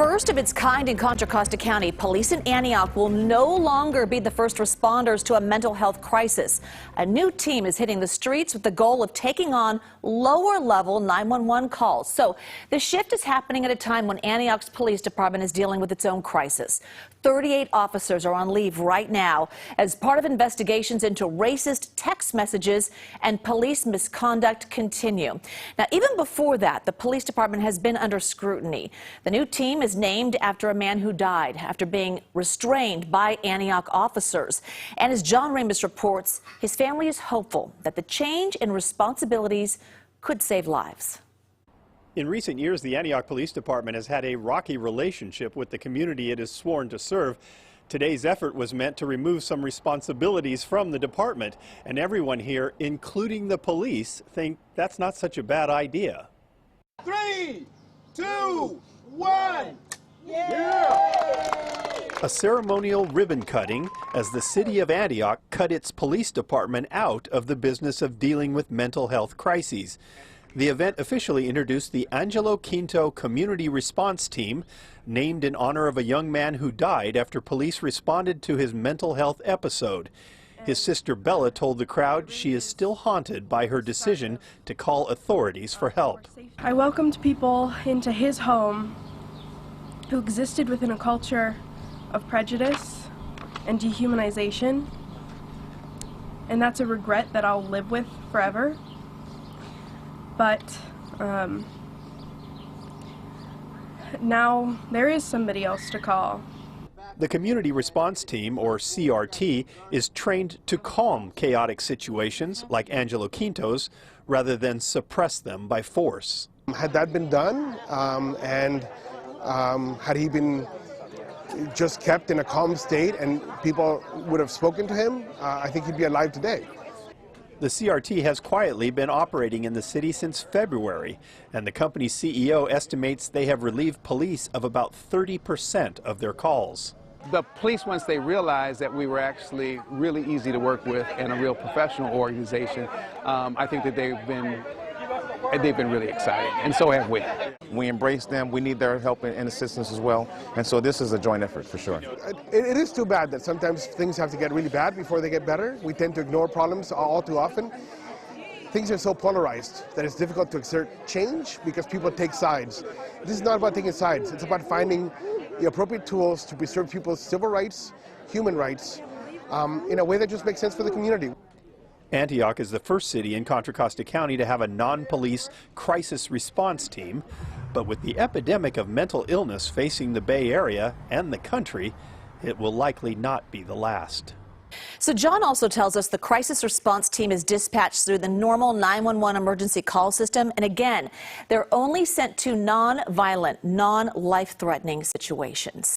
first of its kind in Contra Costa County, police in Antioch will no longer be the first responders to a mental health crisis. A new team is hitting the streets with the goal of taking on lower-level 911 calls. So the shift is happening at a time when Antioch's police department is dealing with its own crisis. 38 officers are on leave right now as part of investigations into racist text messages and police misconduct continue. Now, even before that, the police department has been under scrutiny. The new team is named after a man who died after being restrained by Antioch officers. And as John Ramos reports, his family is hopeful that the change in responsibilities could save lives. In recent years, the Antioch Police Department has had a rocky relationship with the community it is sworn to serve. Today's effort was meant to remove some responsibilities from the department, and everyone here, including the police, think that's not such a bad idea. 3, 2, 1. Yeah! A ceremonial ribbon cutting as the city of Antioch cut its police department out of the business of dealing with mental health crises. The event officially introduced the Angelo Quinto Community Response Team, named in honor of a young man who died after police responded to his mental health episode. His sister Bella told the crowd she is still haunted by her decision to call authorities for help. I welcomed people into his home who existed within a culture of prejudice and dehumanization, and that's a regret that I'll live with forever. But now there is somebody else to call. The Community Response Team, or CRT, is trained to calm chaotic situations like Angelo Quinto's rather than suppress them by force. Had that been done and had he been just kept in a calm state and people would have spoken to him, I think he'd be alive today. The CRT has quietly been operating in the city since February, and the company's CEO estimates they have relieved police of about 30% of their calls. The police, once they realized that we were actually really easy to work with and a real professional organization, I think that they've been really excited, and so have we. We embrace them. We need their help and assistance as well, and so this is a joint effort for sure. It is too bad that sometimes things have to get really bad before they get better. We tend to ignore problems all too often. Things are so polarized that it's difficult to exert change because people take sides. This is not about taking sides. It's about finding the appropriate tools to preserve people's civil rights, human rights, in a way that just makes sense for the community. Antioch is the first city in Contra Costa County to have a non-police crisis response team. But with the epidemic of mental illness facing the Bay Area and the country, it will likely not be the last. So John also tells us the crisis response team is dispatched through the normal 911 emergency call system. And again, they're only sent to non-violent, non-life-threatening situations.